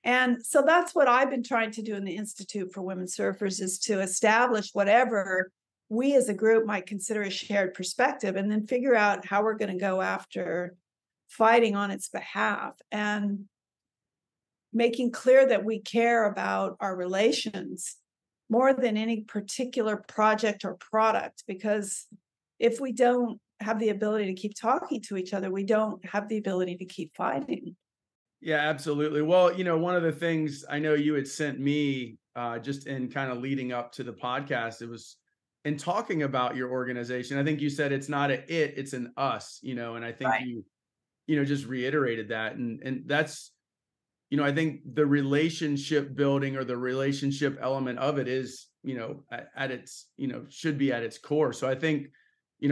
And so that's what I've been trying to do in the Institute for Women Surfers, is to establish whatever we as a group might consider a shared perspective, and then figure out how we're going to go after fighting on its behalf and making clear that we care about our relations more than any particular project or product. Because if we don't have the ability to keep talking to each other, we don't have the ability to keep fighting. Yeah, absolutely. Well, one of the things I know you had sent me just in kind of leading up to the podcast, it was in talking about your organization. I think you said it's not it's an us, and I think Right. you just reiterated that. And that's, I think the relationship building or the relationship element of it is, at its, should be at its core. So I think,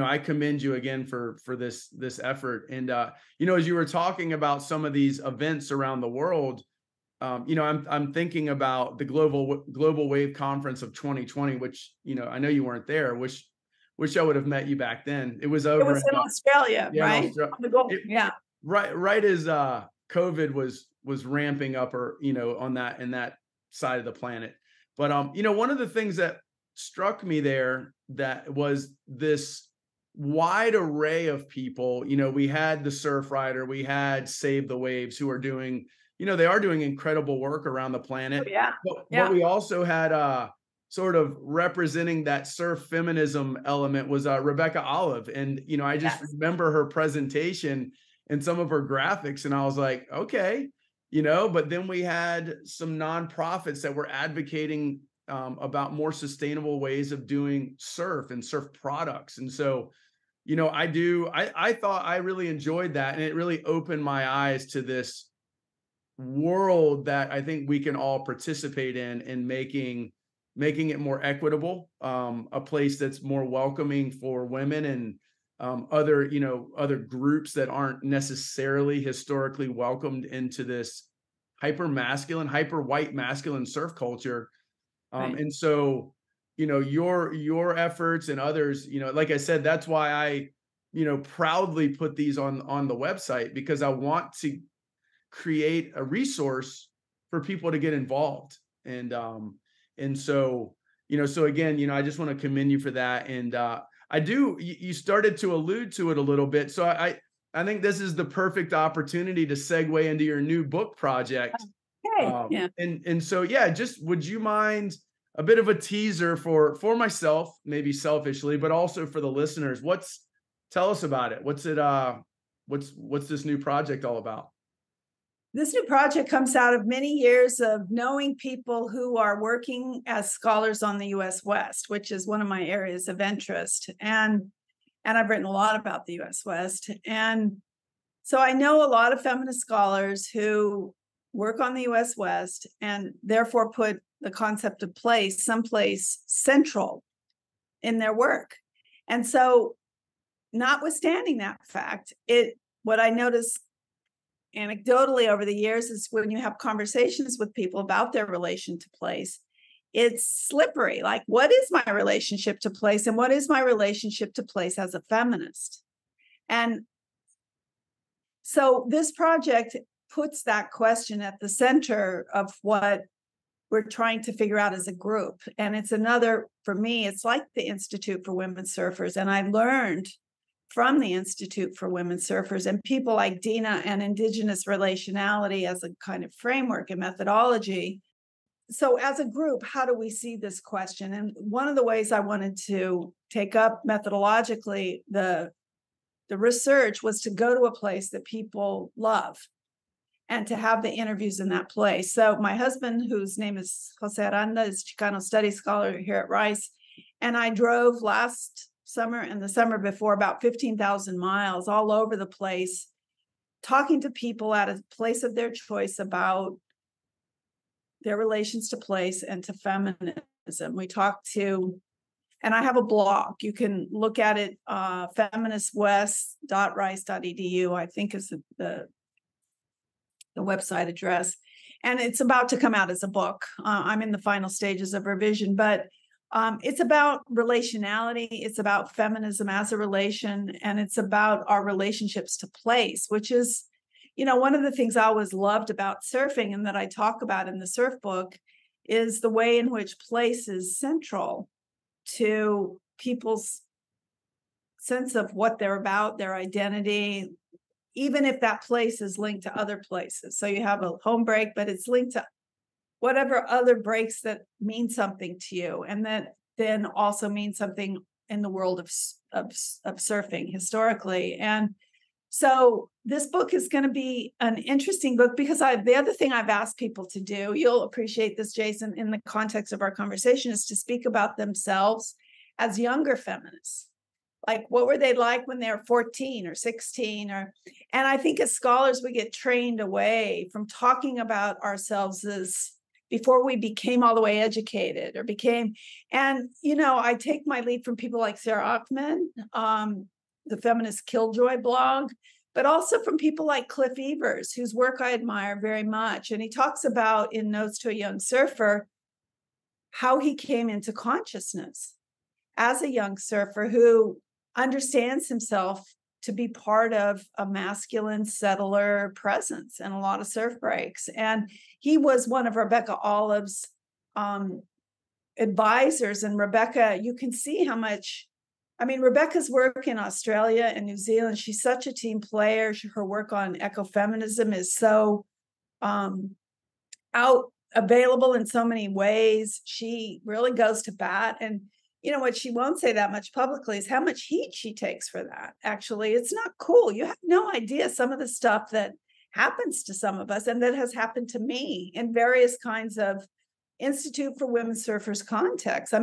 I commend you again for this effort. And as you were talking about some of these events around the world, I'm thinking about the global wave conference of 2020, which, I know you weren't there. Wish I would have met you back then. It was It over was in Australia, in right? Australia. On the Gold. Yeah. Right as COVID was ramping up, or on that in that side of the planet. But one of the things that struck me there, that was this wide array of people. We had the Surf Rider, we had Save the Waves, who are doing, they are doing incredible work around the Oh, planet. yeah. But Yeah. we also had sort of representing that surf feminism element was Rebecca Olive. And I just Yes. remember her presentation and some of her graphics, and I was like, okay, but then we had some nonprofits that were advocating about more sustainable ways of doing surf and surf products. And so, I thought I really enjoyed that, and it really opened my eyes to this world that I think we can all participate in making it more equitable, a place that's more welcoming for women and other groups that aren't necessarily historically welcomed into this hyper masculine, hyper white masculine surf culture. Right. And so, your efforts and others, like I said, that's why I, proudly put these on the website, because I want to create a resource for people to get involved. And so, so again, I just want to commend you for that. And you started to allude to it a little bit. So I think this is the perfect opportunity to segue into your new book project. Okay. Yeah. And so, yeah, just would you mind a bit of a teaser for myself, maybe selfishly, but also for the listeners? Tell us about it. What's this new project all about? This new project comes out of many years of knowing people who are working as scholars on the US West, which is one of my areas of interest. And I've written a lot about the US West. And so I know a lot of feminist scholars who work on the US West and therefore put the concept of place someplace central in their work. And so, notwithstanding that fact, what I notice anecdotally over the years is when you have conversations with people about their relation to place, it's slippery. Like, what is my relationship to place, and what is my relationship to place as a feminist? And so this project puts that question at the center of what we're trying to figure out as a group. And it's for me, it's like the Institute for Women Surfers. And I learned from the Institute for Women Surfers and people like Dina and Indigenous relationality as a kind of framework and methodology. So as a group, how do we see this question? And one of the ways I wanted to take up methodologically the research was to go to a place that people love and to have the interviews in that place. So my husband, whose name is Jose Aranda, is Chicano studies scholar here at Rice. And I drove last summer and the summer before about 15,000 miles all over the place, talking to people at a place of their choice about their relations to place and to feminism. We talked to, and I have a blog. You can look at it, feministwest.rice.edu, I think is the website address. And it's about to come out as a book. I'm in the final stages of revision, but it's about relationality. It's about feminism as a relation, and it's about our relationships to place, which is, one of the things I always loved about surfing and that I talk about in the surf book is the way in which place is central to people's sense of what they're about, their identity, even if that place is linked to other places. So you have a home break, but it's linked to whatever other breaks that mean something to you, and that then also means something in the world of surfing historically. And So this book is going to be an interesting book because the other thing I've asked people to do, you'll appreciate this, Jason, in the context of our conversation, is to speak about themselves as younger feminists. Like, what were they like when they were 14 or 16? And I think as scholars, we get trained away from talking about ourselves as before we became all the way educated or became, and, I take my lead from people like Sarah Ahmad, the Feminist Killjoy blog, but also from people like Cliff Evers, whose work I admire very much. And he talks about in Notes to a Young Surfer, how he came into consciousness as a young surfer who understands himself to be part of a masculine settler presence and a lot of surf breaks. And he was one of Rebecca Olive's advisors. And Rebecca, you can see how much, Rebecca's work in Australia and New Zealand, she's such a team player. Her work on ecofeminism is so available in so many ways. She really goes to bat. And what she won't say that much publicly is how much heat she takes for that. Actually, it's not cool. You have no idea some of the stuff that happens to some of us and that has happened to me in various kinds of Institute for Women Surfers contexts.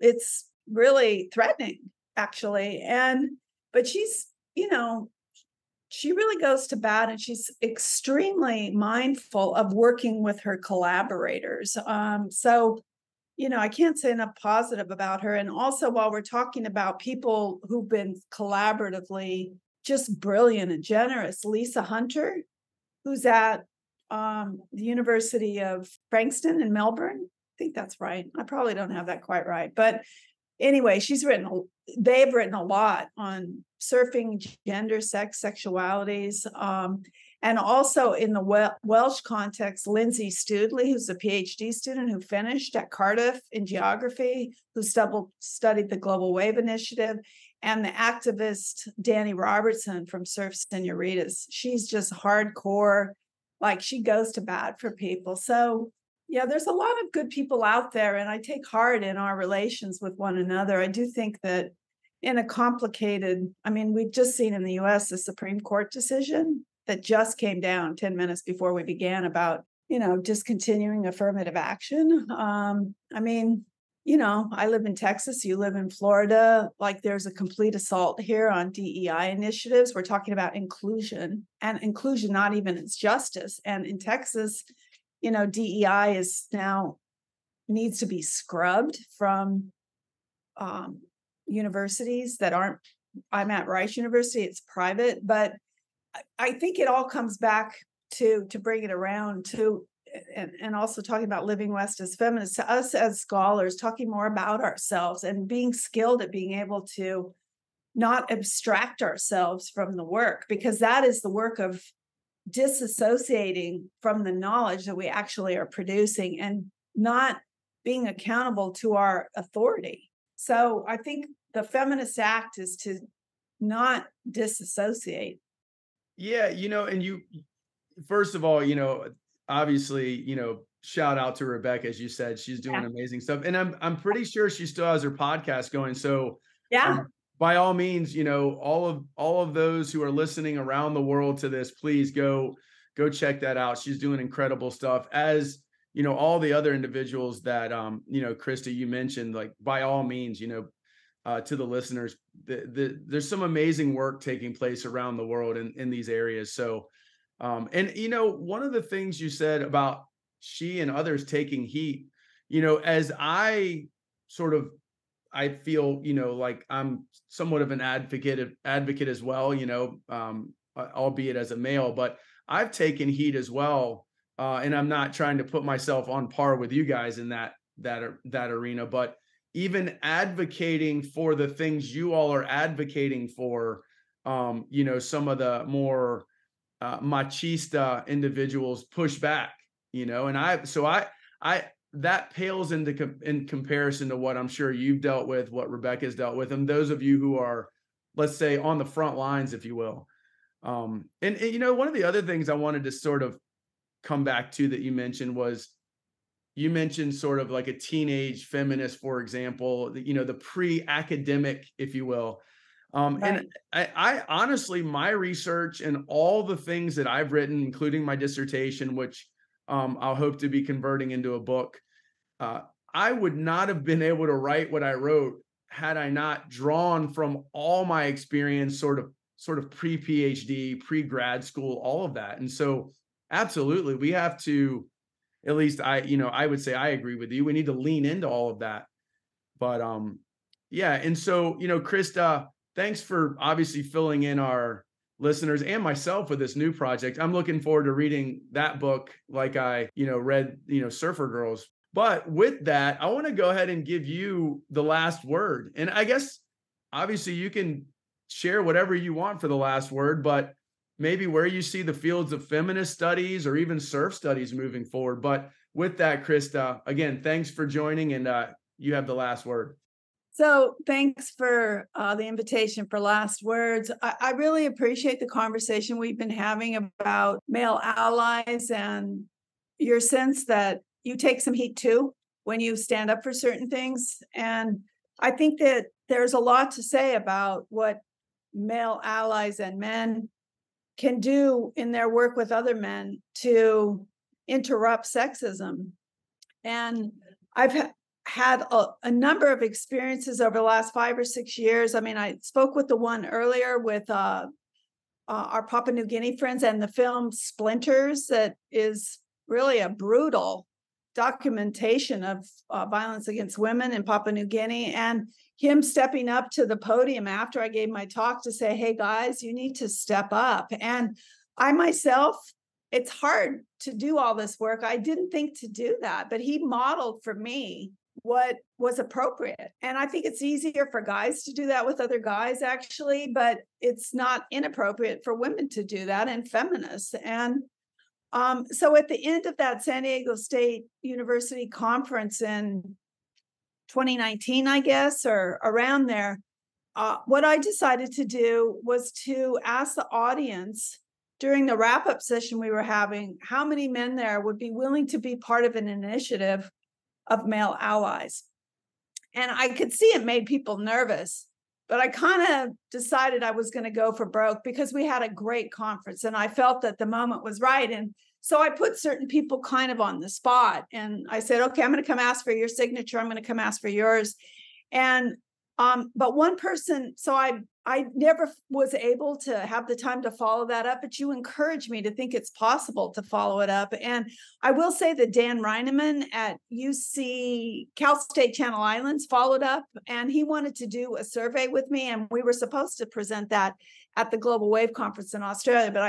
It's really threatening, actually. But she's, she really goes to bat, and she's extremely mindful of working with her collaborators. I can't say enough positive about her. And also, while we're talking about people who've been collaboratively just brilliant and generous, Lisa Hunter, who's at the University of Frankston in Melbourne. I think that's right. I probably don't have that quite right. But anyway, they've written a lot on surfing, gender, sex, sexualities. And also in the Welsh context, Lindsay Studley, who's a PhD student who finished at Cardiff in geography, who studied the Global Wave Initiative, and the activist Danny Robertson from Surf Senoritas. She's just hardcore, like she goes to bat for people. So yeah, there's a lot of good people out there, and I take heart in our relations with one another. I do think that in a complicated, we've just seen in the US the Supreme Court decision that just came down 10 minutes before we began about, discontinuing affirmative action. I live in Texas, you live in Florida. Like, there's a complete assault here on DEI initiatives. We're talking about inclusion, and inclusion, not even as justice. And in Texas, DEI is now needs to be scrubbed from universities that aren't, I'm at Rice University, it's private, but I think it all comes back to bring it around to, and also talking about living West as feminists, to us as scholars, talking more about ourselves and being skilled at being able to not abstract ourselves from the work, because that is the work of disassociating from the knowledge that we actually are producing and not being accountable to our authority. So I think the feminist act is to not disassociate. Yeah, and you, first of all, obviously, shout out to Rebecca, as you said, she's doing amazing stuff, and I'm pretty sure she still has her podcast going. So yeah, by all means, all of those who are listening around the world to this, please go check that out. She's doing incredible stuff, as all the other individuals that Krista, you mentioned. Like, by all means, to the listeners, there's some amazing work taking place around the world in these areas. So and one of the things you said about she and others taking heat, as I feel, like I'm somewhat of an advocate as well, albeit as a male, but I've taken heat as well. And I'm not trying to put myself on par with you guys in that arena, but even advocating for the things you all are advocating for, some of the more machista individuals push back, and I that pales in comparison to what I'm sure you've dealt with, what Rebecca's dealt with, and those of you who are, let's say, on the front lines, if you will. And one of the other things I wanted to sort of come back to that you mentioned was, you mentioned sort of like a teenage feminist, for example, the pre-academic, if you will. And Right. I honestly, my research and all the things that I've written, including my dissertation, which I'll hope to be converting into a book, uh, I would not have been able to write what I wrote had I not drawn from all my experience, sort of pre-PhD, pre-grad school, all of that. And so, absolutely, we have to. At least I would say I agree with you. We need to lean into all of that. But yeah, and so Krista, thanks for obviously filling in our listeners and myself with this new project. I'm looking forward to reading that book like I read Surfer Girls. But with that, I want to go ahead and give you the last word. And I guess obviously you can share whatever you want for the last word, but maybe where you see the fields of feminist studies or even surf studies moving forward. But with that, Krista, again, thanks for joining, and you have the last word. So thanks for the invitation for last words. I really appreciate the conversation we've been having about male allies and your sense that you take some heat too when you stand up for certain things. And I think that there's a lot to say about what male allies and men can do in their work with other men to interrupt sexism. And I've had a number of experiences over the last 5 or 6 years. I mean, I spoke with the one earlier with our Papua New Guinea friends, and the film Splinters, that is really a brutal documentation of violence against women in Papua New Guinea, and him stepping up to the podium after I gave my talk to say, hey guys, you need to step up. And I myself, it's hard to do all this work. I didn't think to do that, but he modeled for me what was appropriate. And I think it's easier for guys to do that with other guys, actually, but it's not inappropriate for women to do that, and feminists. And so at the end of that San Diego State University conference in 2019, I guess, or around there, what I decided to do was to ask the audience during the wrap-up session we were having, how many men there would be willing to be part of an initiative of male allies. And I could see it made people nervous, but I kind of decided I was going to go for broke because we had a great conference and I felt that the moment was right. And so I put certain people kind of on the spot, and I said, okay, I'm going to come ask for your signature. I'm going to come ask for yours. And but one person, so I never was able to have the time to follow that up, but you encouraged me to think it's possible to follow it up. And I will say that Dan Reineman at Cal State Channel Islands followed up, and he wanted to do a survey with me, and we were supposed to present that at the Global Wave Conference in Australia, but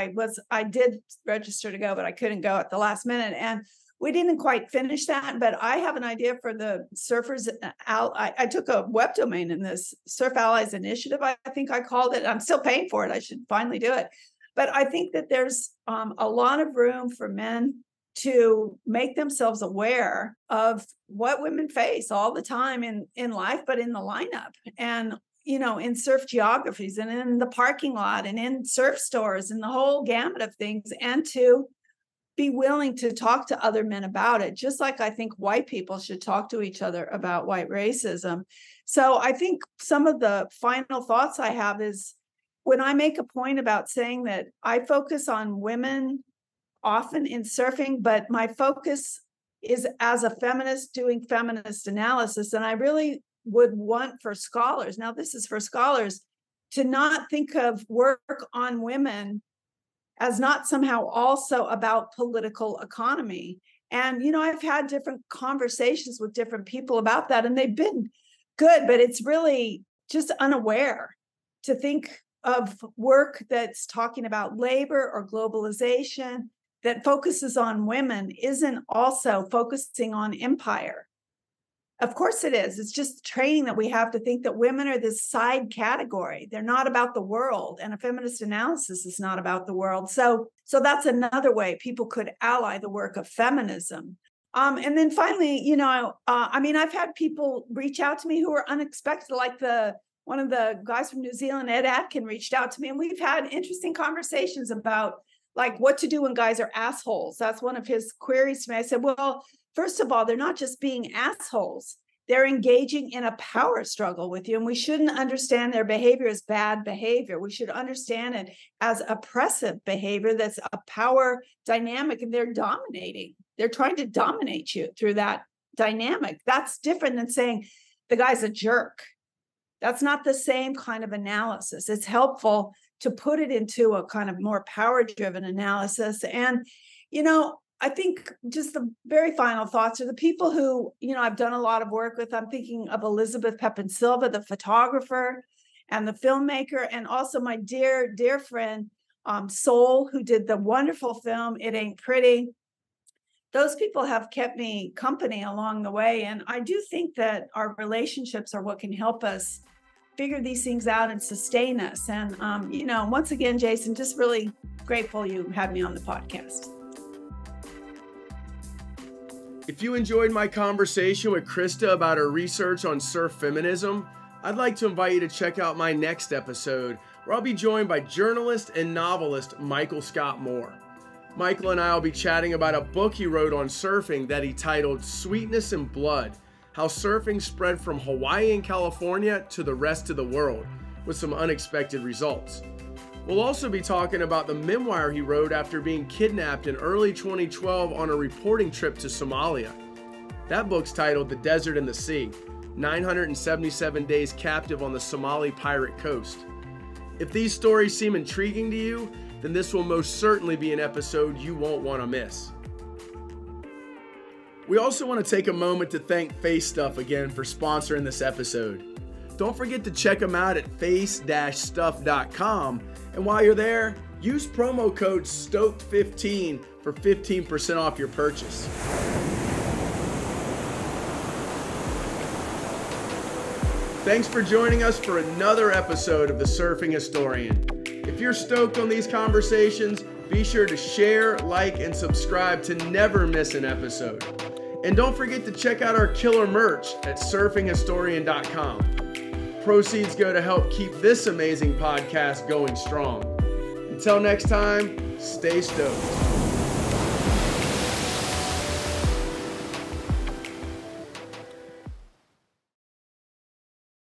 I did register to go, but I couldn't go at the last minute. And we didn't quite finish that, but I have an idea for the surfers. I took a web domain in this Surf Allies Initiative, I think I called it. I'm still paying for it. I should finally do it. But I think that there's a lot of room for men to make themselves aware of what women face all the time in life, but in the lineup. And in surf geographies and in the parking lot and in surf stores and the whole gamut of things, and to be willing to talk to other men about it, just like I think white people should talk to each other about white racism. So I think some of the final thoughts I have is when I make a point about saying that I focus on women often in surfing, but my focus is as a feminist doing feminist analysis. And I really would want for scholars, now this is for scholars, to not think of work on women as not somehow also about political economy. And, I've had different conversations with different people about that, and they've been good, but it's really just unaware to think of work that's talking about labor or globalization that focuses on women isn't also focusing on empire. Of course it is. It's just training that we have to think that women are this side category. They're not about the world, and a feminist analysis is not about the world. So that's another way people could ally the work of feminism. And then finally, I've had people reach out to me who are unexpected, like one of the guys from New Zealand, Ed Atkin, reached out to me, and we've had interesting conversations about like what to do when guys are assholes. That's one of his queries to me. I said, well, first of all, they're not just being assholes. they're engaging in a power struggle with you. And we shouldn't understand their behavior as bad behavior. We should understand it as oppressive behavior that's a power dynamic, and they're dominating. They're trying to dominate you through that dynamic. That's different than saying the guy's a jerk. That's not the same kind of analysis. It's helpful to put it into a kind of more power-driven analysis. And, I think just the very final thoughts are the people who, I've done a lot of work with. I'm thinking of Elizabeth Pepin Silva, the photographer and the filmmaker, and also my dear, dear friend, Soul, who did the wonderful film, It Ain't Pretty. Those people have kept me company along the way. And I do think that our relationships are what can help us figure these things out and sustain us. And, once again, Jason, just really grateful you had me on the podcast. If you enjoyed my conversation with Krista about her research on surf feminism, I'd like to invite you to check out my next episode, where I'll be joined by journalist and novelist Michael Scott Moore. Michael and I will be chatting about a book he wrote on surfing that he titled Sweetness and Blood: How Surfing Spread from Hawaii and California to the Rest of the World, with some unexpected results. We'll also be talking about the memoir he wrote after being kidnapped in early 2012 on a reporting trip to Somalia. That book's titled The Desert and the Sea: 977 Days Captive on the Somali Pirate Coast. If these stories seem intriguing to you, then this will most certainly be an episode you won't want to miss. We also want to take a moment to thank Face Stuff again for sponsoring this episode. Don't forget to check them out at face-stuff.com. And while you're there, use promo code STOKED15 for 15% off your purchase. Thanks for joining us for another episode of The Surfing Historian. If you're stoked on these conversations, be sure to share, like, and subscribe to never miss an episode. And don't forget to check out our killer merch at surfinghistorian.com. Proceeds go to help keep this amazing podcast going strong. Until next time, stay stoked.